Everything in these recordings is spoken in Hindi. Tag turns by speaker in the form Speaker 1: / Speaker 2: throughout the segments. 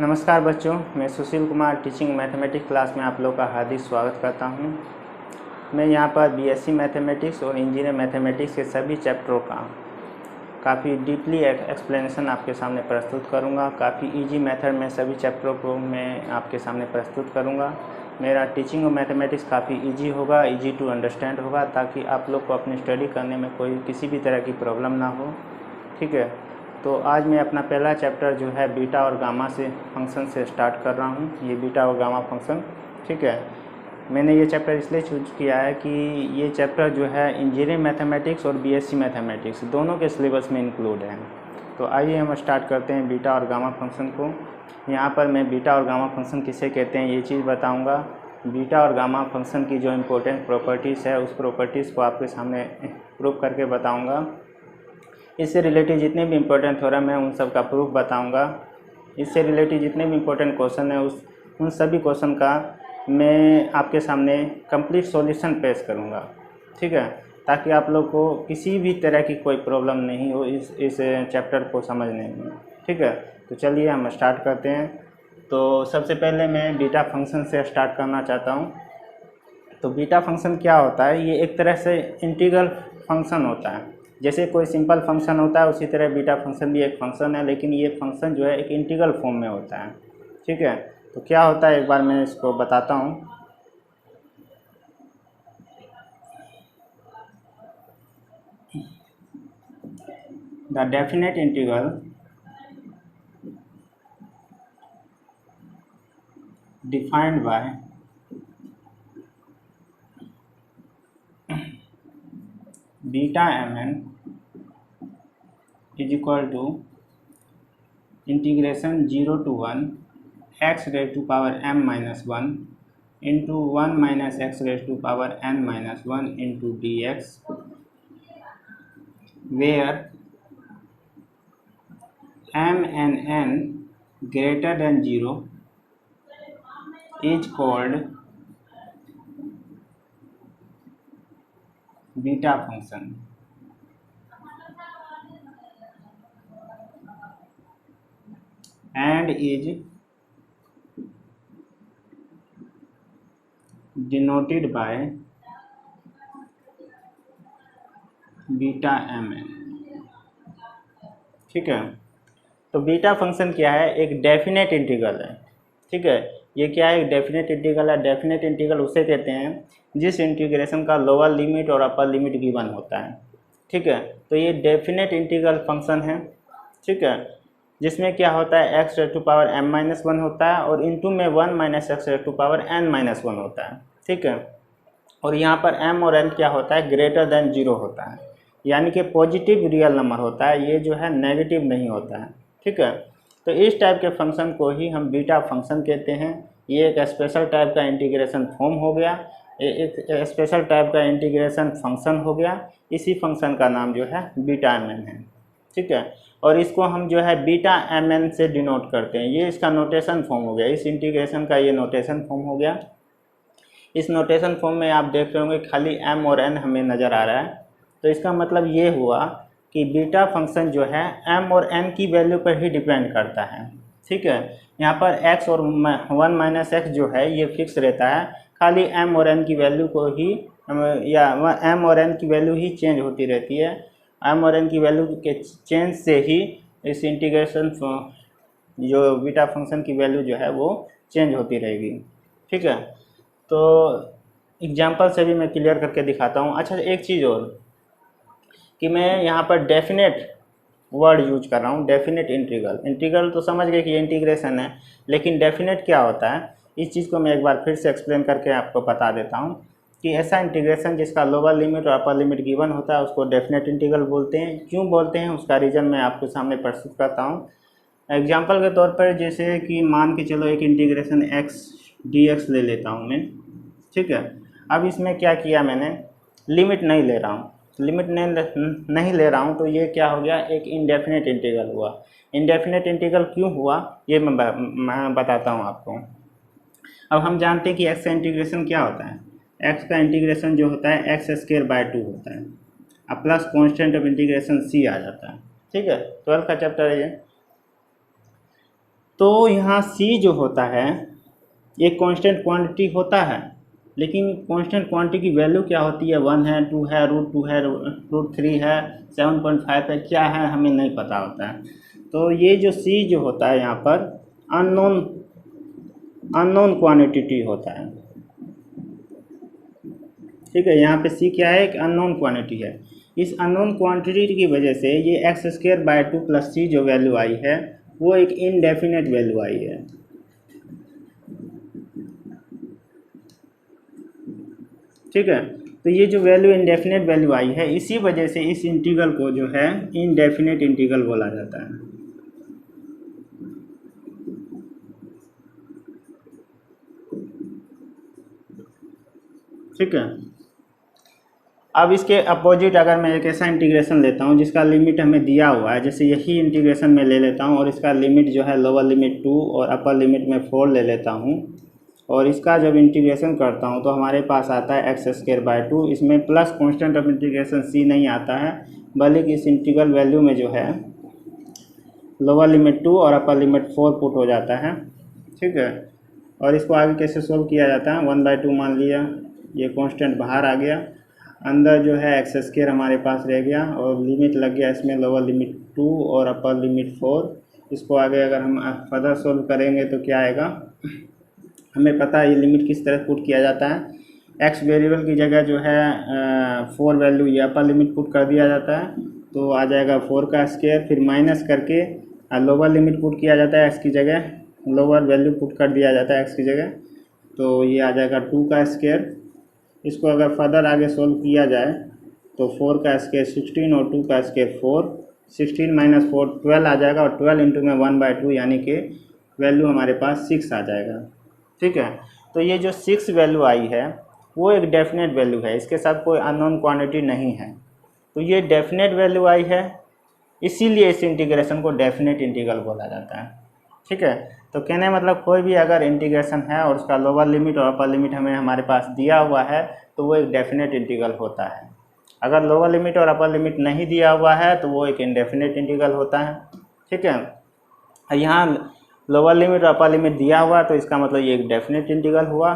Speaker 1: नमस्कार बच्चों, मैं Sushil Kumar teaching mathematics class में आप लोग का हार्दिक स्वागत करता हूं। मैं यहां पर बीएससी मैथमेटिक्स और इंजीनियर मैथमेटिक्स के सभी चैप्टरों का काफ़ी डीपली एक्सप्लेनेशन आपके सामने प्रस्तुत करूंगा। काफ़ी इजी मेथड में सभी चैप्टरों को मैं आपके सामने प्रस्तुत करूंगा। मेरा टीचिंग और मैथमेटिक्स काफ़ी इजी होगा, इजी टू अंडरस्टैंड होगा, ताकि आप लोग को अपनी स्टडी करने में कोई किसी भी तरह की प्रॉब्लम ना हो। ठीक है, तो आज मैं अपना पहला चैप्टर जो है बीटा और गामा से फंक्शन से स्टार्ट कर रहा हूँ। ये बीटा और गामा फंक्शन, ठीक है। मैंने ये चैप्टर इसलिए चूज किया है कि ये चैप्टर जो है इंजीनियरिंग मैथमेटिक्स और बीएससी मैथमेटिक्स दोनों के सिलेबस में इंक्लूड है। तो आइए हम स्टार्ट करते हैं बीटा और गामा फंक्शन को। यहाँ पर मैं बीटा और गामा फंक्शन किसे कहते हैं ये चीज़ बताऊँगा। बीटा और गामा फंक्शन की जो इम्पोर्टेंट प्रॉपर्टीज़ है उस प्रॉपर्टीज़ को आपके सामने प्रूव करके बताऊँगा। इससे रिलेटेड जितने भी इम्पोर्टेंट थ्योरम है उन सब का प्रूफ बताऊंगा। इससे रिलेटेड जितने भी इम्पोर्टेंट क्वेश्चन है उन सभी क्वेश्चन का मैं आपके सामने कंप्लीट सॉल्यूशन पेश करूंगा, ठीक है, ताकि आप लोग को किसी भी तरह की कोई प्रॉब्लम नहीं हो इस चैप्टर को समझने में, ठीक है। तो चलिए हम स्टार्ट करते हैं। तो सबसे पहले मैं बीटा फंक्शन से स्टार्ट करना चाहता हूँ। तो बीटा फंक्शन क्या होता है? ये एक तरह से इंटीग्रल फंक्शन होता है। जैसे कोई सिंपल फंक्शन होता है उसी तरह बीटा फंक्शन भी एक फंक्शन है, लेकिन ये फंक्शन जो है एक इंटीग्रल फॉर्म में होता है, ठीक है। तो क्या होता है एक बार मैं इसको बताता हूँ। The definite integral defined by beta mn is equal to integration 0 to 1 x raised to power m minus 1 into 1 minus x raised to power n minus 1 into dx, where m and n greater than 0 is called beta function and is denoted by beta mn, ठीक है। तो बीटा फंक्शन क्या है? एक डेफिनेट इंटीग्रल है, ठीक है। ये क्या है? एक डेफिनेट इंटीग्रल है। डेफिनेट इंटीग्रल उसे कहते हैं जिस इंटीग्रेशन का लोअर लिमिट और अपर लिमिट गिवन होता है, ठीक है। तो ये डेफिनेट इंटीग्रल फंक्शन है, ठीक है, जिसमें क्या होता है x raise to power m minus 1 होता है और इनटू में 1 minus x raise to power n minus 1 होता है, ठीक है। और यहाँ पर m और n क्या होता है? ग्रेटर देन 0 होता है, यानी कि पॉजिटिव रियल नंबर होता है, ये जो है नेगेटिव नहीं होता है, ठीक है। तो इस टाइप के फंक्शन को ही हम बीटा फंक्शन कहते हैं। ये एक स्पेशल टाइप का इंटीग्रेशन फॉर्म हो गया, एक स्पेशल टाइप का इंटीग्रेशन फंक्शन हो गया। इसी फंक्शन का नाम जो है बीटा mn है, ठीक है। और इसको हम जो है बीटा mn से डिनोट करते हैं। ये इसका नोटेशन फॉर्म हो गया, इस इंटीग्रेशन का ये नोटेशन फॉर्म हो गया। इस नोटेशन फॉर्म में आप देख रहे होंगे खाली m और n हमें नज़र आ रहा है। तो इसका मतलब ये हुआ कि बीटा फंक्शन जो है m और n की वैल्यू पर ही डिपेंड करता है, ठीक है। यहाँ पर x और 1 माइनस एक्स जो है ये फिक्स रहता है, खाली m और n की वैल्यू को ही या m और n की वैल्यू ही चेंज होती रहती है। m और n की वैल्यू के चेंज से ही इस इंटीग्रेशन जो बीटा फंक्शन की वैल्यू जो है वो चेंज होती रहेगी, ठीक है। तो एग्जाम्पल से भी मैं क्लियर करके दिखाता हूँ। अच्छा, एक चीज़ और कि मैं यहाँ पर डेफिनेट वर्ड यूज कर रहा हूँ, डेफिनेट इंटीग्रल। इंटीग्रल तो समझ गए कि ये इंटीग्रेशन है, लेकिन डेफिनेट क्या होता है इस चीज़ को मैं एक बार फिर से एक्सप्लेन करके आपको बता देता हूँ कि ऐसा इंटीग्रेशन जिसका लोअर लिमिट और अपर लिमिट गिवन होता है उसको डेफिनेट इंटीग्रल बोलते हैं। क्यों बोलते हैं उसका रीज़न मैं आपके सामने प्रस्तुत करता हूँ। एग्जाम्पल के तौर पर जैसे कि मान के चलो एक इंटीग्रेशन x dx ले लेता हूँ मैं, ठीक है। अब इसमें क्या किया मैंने, लिमिट नहीं ले रहा हूँ, लिमिट नहीं ले रहा हूँ, तो ये क्या हो गया? एक इंडेफिनेट इंटीग्रल हुआ। इंडेफिनेट इंटीग्रल क्यों हुआ ये मैं बताता हूँ आपको। अब हम जानते हैं कि x का इंटीग्रेशन क्या होता है। x का इंटीग्रेशन जो होता है x²/2 होता है, अब plus constant of integration c आ जाता है, ठीक है। 12 का चैप्टर है ये। तो यहाँ सी जो होता है ये कांस्टेंट क्वांटिटी होता है, लेकिन कांस्टेंट क्वांटिटी की वैल्यू क्या होती है, 1 है, 2 है, √2 है, √3 है, 7.5 है, क्या है हमें नहीं पता होता है। तो ये जो सी जो होता है यहाँ पर अननोन क्वांटिटी होता है। ठीक है, यहाँ पे सी क्या है, एक अननोन क्वांटिटी है। इस अननोन क्वांटिटी की वजह से ये x²/2 + c जो वैल्यू आई है वो एक इनडेफिनेट वैल्यू आई है। ठीक है, तो ये जो वैल्यू इनडेफिनेट वैल्यू आई है, इसी वजह से इस इंटीग्रल को जो है इनडेफिनेट इंटीग्रल बोला जाता है। ठीक है, अब इसके अपोजिट अगर मैं एक ऐसा इंटीग्रेशन लेता हूँ जिसका लिमिट हमें दिया हुआ है, जैसे यही इंटीग्रेशन मैं ले लेता हूँ और इसका लिमिट जो है लोअर लिमिट 2 और अपर लिमिट में 4 ले लेता हूँ, और इसका जब इंटीग्रेशन करता हूँ तो हमारे पास आता है x²/2। इसमें plus constant of integration c नहीं आता है, बल्कि इस इंटीग्रल वैल्यू में जो है लोअर लिमिट 2 और अपर लिमिट 4 पुट हो जाता है। ठीक है, और इसको आगे कैसे सोल्व किया जाता है, 1/2 मान लिया, ये कांस्टेंट बाहर आ गया, अंदर जो है x² हमारे पास रह गया और लिमिट लग गया इसमें लोअर लिमिट 2 और अपर लिमिट 4। इसको आगे अगर हम फर्दर सोल्व करेंगे तो क्या आएगा, हमें पता है ये लिमिट किस तरह पुट किया जाता है। x वेरिएबल की जगह जो है 4 वैल्यू ये अपर लिमिट पुट कर दिया जाता है, तो आ जाएगा 4², फिर माइनस करके लोअर लिमिट पुट किया जाता है, x की जगह लोअर वैल्यू पुट कर दिया जाता है x की जगह, तो ये आ जाएगा 2²। इसको अगर फर्दर आगे सोल्व किया जाए तो 4² 16 और 2² 4, 16 - 4 12 आ जाएगा, और 12 इंटू में 1/2 यानी कि वैल्यू हमारे पास 6 आ जाएगा। ठीक है, तो ये जो 6 वैल्यू आई है वो एक डेफिनेट वैल्यू है, इसके साथ कोई अननोन क्वांटिटी नहीं है, तो ये डेफिनेट वैल्यू आई है, इसीलिए इस इंटीग्रेशन को डेफिनेट इंटीग्रल बोला जाता है। ठीक है, तो कहने मतलब कोई भी अगर इंटीग्रेशन है और उसका लोअर लिमिट और अपर लिमिट हमारे पास दिया हुआ है तो वो एक डेफिनेट इंटीग्रल होता है। अगर लोअर लिमिट और अपर लिमिट नहीं दिया हुआ है तो वो एक इनडेफिनेट इंटीग्रल होता है। ठीक है, यहाँ लोअर लिमिट और अपर लिमिट दिया हुआ तो इसका मतलब ये एक डेफिनेट इंटीग्रल हुआ।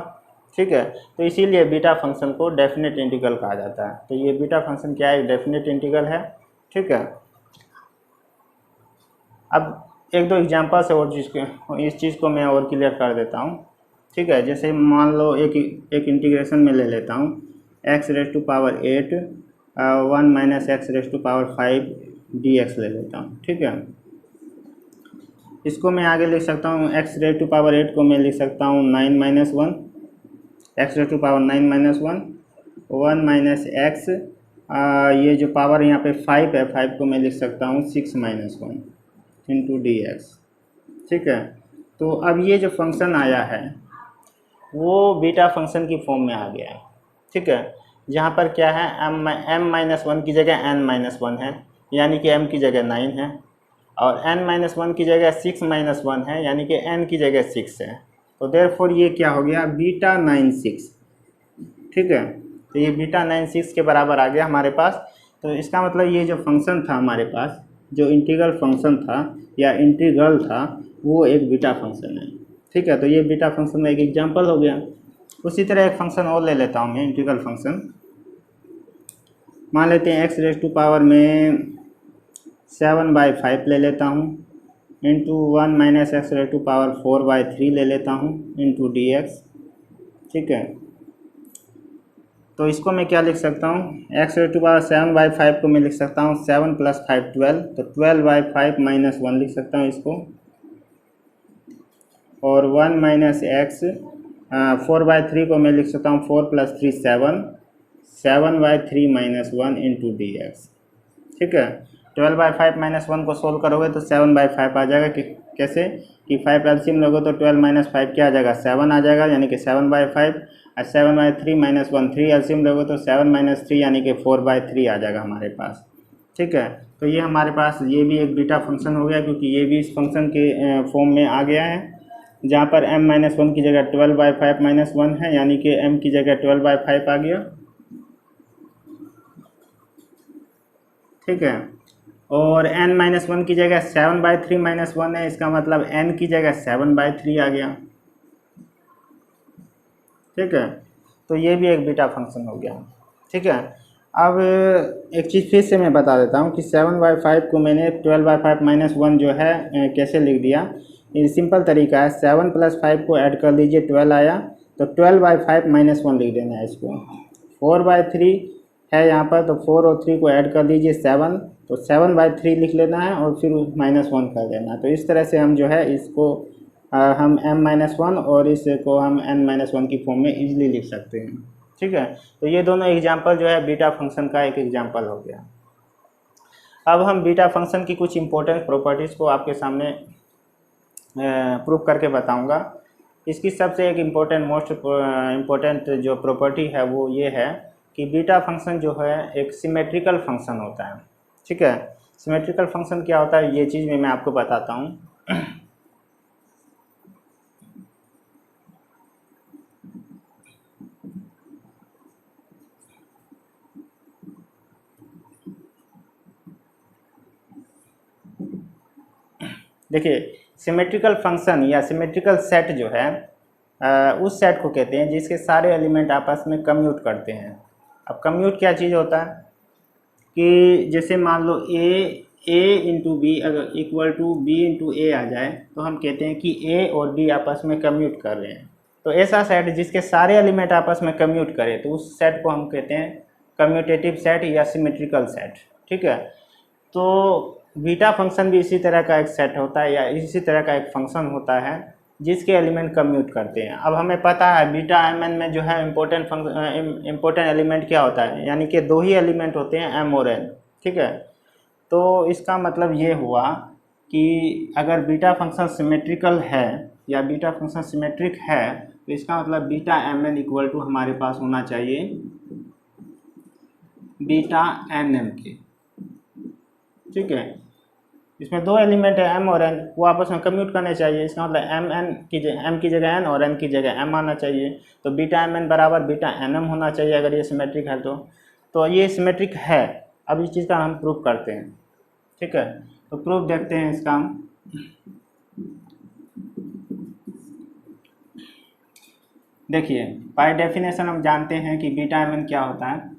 Speaker 1: ठीक है, तो इसीलिए बीटा फंक्शन को डेफिनेट इंटीग्रल कहा जाता है। तो ये बीटा फंक्शन क्या है, एक डेफिनेट इंटीग्रल है। ठीक है, अब एक दो एग्जांपल से और इस चीज़ को मैं और क्लियर कर देता हूँ। ठीक है, जैसे मान लो एक इंटीग्रेशन में ले लेता हूँ x⁻8 1 - x⁻5 dx ले लेता हूँ। ठीक है, इसको मैं आगे लिख सकता हूँ, x⁻8 को मैं लिख सकता हूँ 9 - 1, x⁻9 - 1 1 - x, ये जो पावर यहाँ पे 5 है, 5 को मैं लिख सकता हूँ 6 - 1 इंटू dx। ठीक है, तो अब ये जो फंक्शन आया है वो बीटा फंक्शन की फॉर्म में आ गया है। ठीक है, जहाँ पर क्या है m-1 की जगह n-1 है, यानी कि m की जगह 9 है, और n-1 की जगह 6 - 1 है, यानी कि n की जगह 6 है, तो देयरफॉर ये क्या हो गया, बीटा 96। ठीक है, तो ये बीटा 96 के बराबर आ गया हमारे पास। तो इसका मतलब ये जो फंक्शन था हमारे पास, जो इंटीग्रल फंक्शन था या इंटीग्रल था, वो एक बीटा फंक्शन है। ठीक है, तो ये बीटा फंक्शन का एक एग्जांपल हो गया। उसी तरह एक फंक्शन और ले लेता हूँ मैं, इंटीग्रल फंक्शन मान लेते हैं x⁻ में 7/5 ले लेता हूँ, इंटू 1 - x⁻4/3 ले लेता हूँ इंटू dx। ठीक है, तो इसको मैं क्या लिख सकता हूँ, x⁻7/5 को मैं लिख सकता हूँ 7 + 5 12, तो 12/5 - 1 लिख सकता हूँ इसको, और 1 - x 4/3 को मैं लिख सकता हूँ 4 + 3 7, 7/3 - 1 इंटू dx। ठीक है, 12/5 - 1 को सोल्व करोगे तो 7/5 आ जाएगा, कि कैसे कि 5 एलसीएम लोगे तो 12 - 5 क्या आ जाएगा, 7 आ जाएगा, यानी कि 7/5, और 7/3 - 1 3 एलसीएम लोगे तो 7 - 3 यानी कि 4/3 आ जाएगा हमारे पास। ठीक है, तो ये हमारे पास ये भी एक बीटा फंक्शन हो गया, क्योंकि ये भी इस फंक्शन के फॉर्म में आ गया है, जहाँ पर m-1 की जगह 12/5 - 1 है, यानी कि m की जगह 12/5 आ गया। ठीक है, और n-1 की जगह 7/3 - 1 है, इसका मतलब n की जगह 7/3 आ गया। ठीक है, तो ये भी एक बीटा फंक्शन हो गया। ठीक है, अब एक चीज़ फिर से मैं बता देता हूँ कि 7/5 को मैंने 12/5 - 1 जो है कैसे लिख दिया। ये सिंपल तरीका है, 7 + 5 को ऐड कर लीजिए, 12 आया, तो 12/5 - 1 लिख देना है इसको। 4/3 है यहाँ पर, तो 4 और 3 को ऐड कर लीजिए 7, तो 7/3 लिख लेना है और फिर -1 कर देना। तो इस तरह से हम जो है इसको हम m-1 और इसको हम n-1 की फॉर्म में इजीली लिख सकते हैं। ठीक है, तो ये दोनों एग्जांपल जो है बीटा फंक्शन का एक एग्जांपल हो गया। अब हम बीटा फंक्शन की कुछ इंपॉर्टेंट प्रॉपर्टीज़ को आपके सामने प्रूव करके बताऊंगा। इसकी सबसे एक मोस्ट इम्पोर्टेंट जो प्रॉपर्टी है वो ये है कि बीटा फंक्शन जो है एक सिमेट्रिकल फंक्शन होता है। ठीक है, सिमेट्रिकल फंक्शन क्या होता है ये चीज़ मैं आपको बताता हूँ। देखिए, सिमेट्रिकल फंक्शन या सिमेट्रिकल सेट जो है उस सेट को कहते हैं जिसके सारे एलिमेंट आपस में कम्यूट करते हैं। अब कम्यूट क्या चीज़ होता है कि जैसे मान लो a इंटू बी अगर इक्वल टू b इंटू ए आ जाए तो हम कहते हैं कि a और b आपस में कम्यूट कर रहे हैं। तो ऐसा सेट जिसके सारे एलिमेंट आपस में कम्यूट करें तो उस सेट को हम कहते हैं कम्यूटेटिव सेट या सिमेट्रिकल सेट। ठीक है, तो बीटा फंक्शन भी इसी तरह का एक सेट होता है या इसी तरह का एक फंक्शन होता है जिसके एलिमेंट कम्यूट करते हैं। अब हमें पता है बीटा mn में जो है इम्पोर्टेंट एलिमेंट क्या होता है, यानी कि दो ही एलिमेंट होते हैं m और n। ठीक है, तो इसका मतलब ये हुआ कि अगर बीटा फंक्शन सिमेट्रिकल है या बीटा फंक्शन सिमेट्रिक है तो इसका मतलब बीटा mn इक्वल टू हमारे पास होना चाहिए बीटा nm के। ठीक है, इसमें दो एलिमेंट है m और n, वो आपस में कम्यूट करने चाहिए। इसका मतलब m की जगह n और n की जगह m आना चाहिए। तो बीटा mn बराबर बीटा nm होना चाहिए अगर ये सिमेट्रिक है तो ये सिमेट्रिक है। अब इस चीज़ का हम प्रूफ करते हैं। ठीक है, तो प्रूफ देखते हैं इसका हम। देखिए, बाय डेफिनेशन हम जानते हैं कि बीटा mn क्या होता है।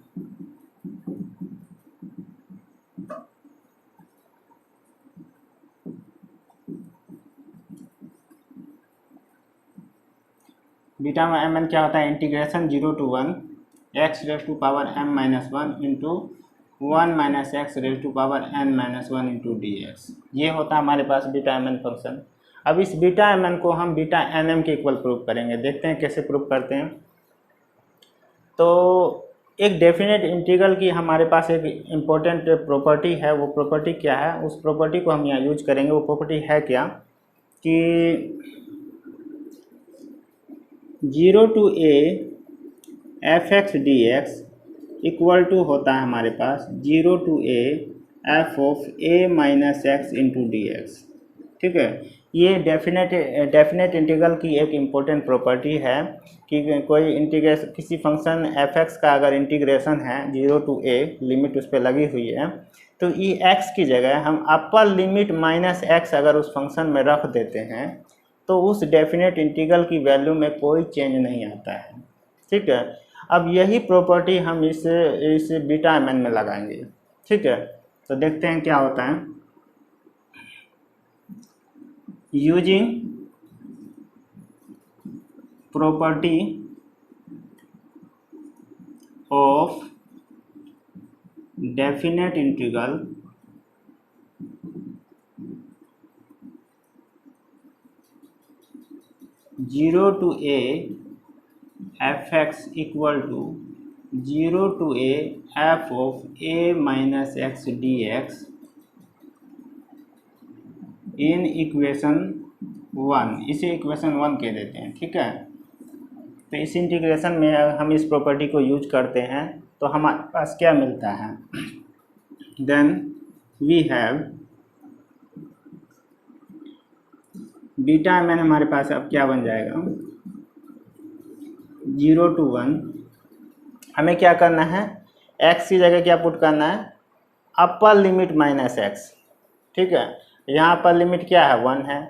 Speaker 1: बीटा mn क्या होता है, integration 0 to 1 x⁻m-1 into 1 - x⁻n-1 into dx। ये होता है हमारे पास बीटा mn फंक्शन। अब इस बीटा mn को हम बीटा nm के इक्वल प्रूव करेंगे। देखते हैं कैसे प्रूव करते हैं। तो एक डेफिनेट इंटीग्रल की हमारे पास एक इम्पोर्टेंट प्रॉपर्टी है। वो प्रॉपर्टी क्या है, उस प्रॉपर्टी को हम यहाँ यूज करेंगे। वो प्रॉपर्टी है क्या कि 0 to a f(x) dx equal to होता है हमारे पास 0 to a f(a - x) into dx। ठीक है, ये डेफिनेट इंटीग्रल की एक इम्पोर्टेंट प्रॉपर्टी है कि कोई इंटीग्रेशन किसी फंक्शन f(x) का अगर इंटीग्रेशन है 0 to a, लिमिट उस पर लगी हुई है, तो ई x की जगह हम अपर लिमिट -x अगर उस फंक्शन में रख देते हैं तो उस डेफिनेट इंटीग्रल की वैल्यू में कोई चेंज नहीं आता है। ठीक है, अब यही प्रॉपर्टी हम इस बीटा mn में लगाएंगे। ठीक है, तो देखते हैं क्या होता है। Using property of definite integral zero to a f(x) equal to 0 to a f(a - x) dx in equation 1, इसे इक्वेशन 1 कह देते हैं। ठीक है, तो इस इंटीग्रेशन में हम इस प्रॉपर्टी को यूज करते हैं तो हमारे पास क्या मिलता है, then we have beta mn हमारे पास अब क्या बन जाएगा 0 to 1। हमें क्या करना है, x की जगह क्या पुट करना है अपर लिमिट माइनस एक्स, ठीक है। यहाँ पर लिमिट क्या है 1 है,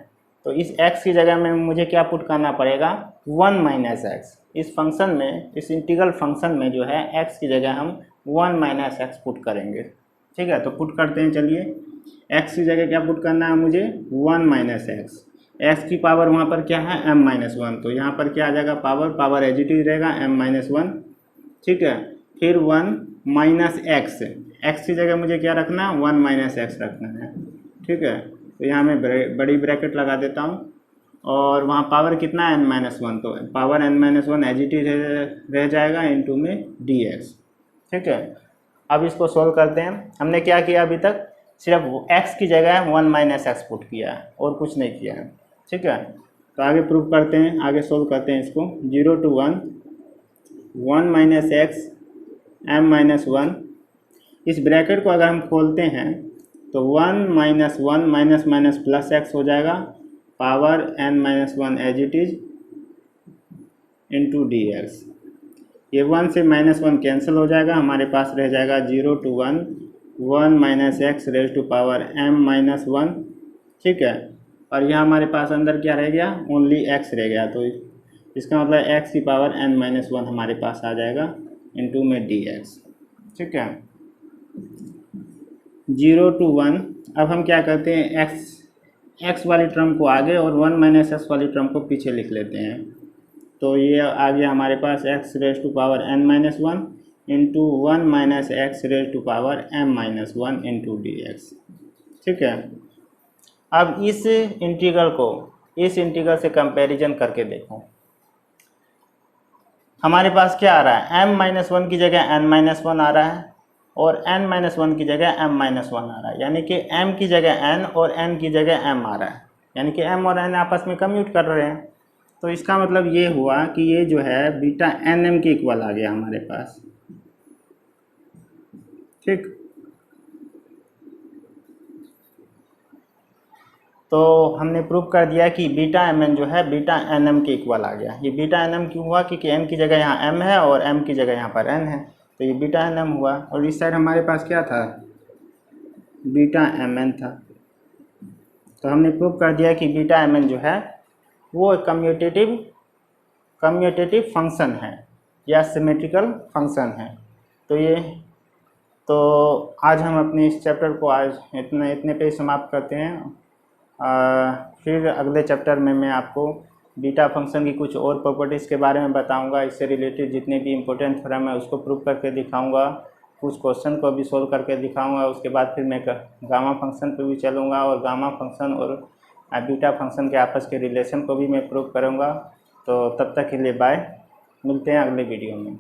Speaker 1: तो इस x की जगह में मुझे क्या पुट करना पड़ेगा 1 माइनस एक्स। इस फंक्शन में, इस इंटीग्रल फंक्शन में जो है x की जगह हम 1 माइनस एक्स पुट करेंगे, ठीक है। तो पुट करते हैं, चलिए। x की जगह क्या पुट करना है मुझे 1 माइनस एक्स। एक्स की पावर वहाँ पर क्या है m माइनस 1, तो यहाँ पर क्या आ जाएगा पावर एज इट इज रहेगा m माइनस 1, ठीक है। फिर 1 माइनस एक्स, एक्स की जगह मुझे क्या रखना है 1 माइनस एक्स रखना है, ठीक है। तो यहाँ मैं बड़ी ब्रैकेट लगा देता हूँ और वहाँ पावर कितना है n माइनस 1, तो power n minus 1 as it is रह जाएगा इनटू में dx, ठीक है। अब इसको सोल्व करते हैं। हमने क्या किया अभी तक, सिर्फ x की जगह 1 माइनस एक्स पुट किया है और कुछ नहीं किया है, ठीक है। तो आगे प्रूव करते हैं, आगे सोल्व करते हैं इसको। 0 to 1 1 minus x m minus 1, इस ब्रैकेट को अगर हम खोलते हैं तो 1 minus 1 minus minus plus x हो जाएगा, power n minus 1 as it is into d x. ये 1 से माइनस 1 कैंसिल हो जाएगा, हमारे पास रह जाएगा 0 to 1 1 minus x raise to power m minus 1, ठीक है। और यहाँ हमारे पास अंदर क्या रह गया, ओनली x रह गया, तो इसका मतलब x की पावर n माइनस 1 हमारे पास आ जाएगा इंटू में dx, ठीक है। 0 to 1, अब हम क्या करते हैं x वाली टर्म को आगे और 1 माइनस एक्स वाली टर्म को पीछे लिख लेते हैं। तो ये आ गया हमारे पास x raise to power n minus 1 into 1 minus x raise to power m minus 1 into d x, ठीक है। अब इस इंटीग्रल को इस इंटीग्रल से कंपैरिजन करके देखो, हमारे पास क्या आ रहा है m माइनस 1 की जगह n माइनस 1 आ रहा है और n माइनस 1 की जगह m माइनस 1 आ रहा है, यानी कि m की जगह n और n की जगह m आ रहा है, यानी कि m और n आपस में कम्यूट कर रहे हैं। तो इसका मतलब ये हुआ कि ये जो है बीटा एन एम के इक्वल आ गया हमारे पास, ठीक। तो हमने प्रूव कर दिया कि बीटा एम एन जो है बीटा एन एम के इक्वल आ गया। ये बीटा एन एम क्यों हुआ, क्योंकि n की जगह यहाँ m है और m की जगह यहाँ पर n है, तो ये बीटा एन एम हुआ। और इस साइड हमारे पास क्या था, बीटा एम एन था। तो हमने प्रूव कर दिया कि बीटा एम एन जो है वो कम्यूटेटिव फंक्शन है या सिमेट्रिकल फंक्शन है। तो आज हम अपने इस चैप्टर को आज इतने पे ही समाप्त करते हैं। फिर अगले चैप्टर में मैं आपको बीटा फंक्शन की कुछ और प्रॉपर्टीज़ के बारे में बताऊंगा। इससे रिलेटेड जितने भी इम्पोर्टेंट थ्योरम है उसको प्रूव करके दिखाऊंगा, कुछ क्वेश्चन को भी सोल्व करके दिखाऊंगा। उसके बाद फिर मैं गामा फंक्शन पे भी चलूँगा और गामा फंक्शन और बीटा फंक्शन के आपस के रिलेशन को भी मैं प्रूव करूँगा। तो तब तक के लिए बाय, मिलते हैं अगले वीडियो में।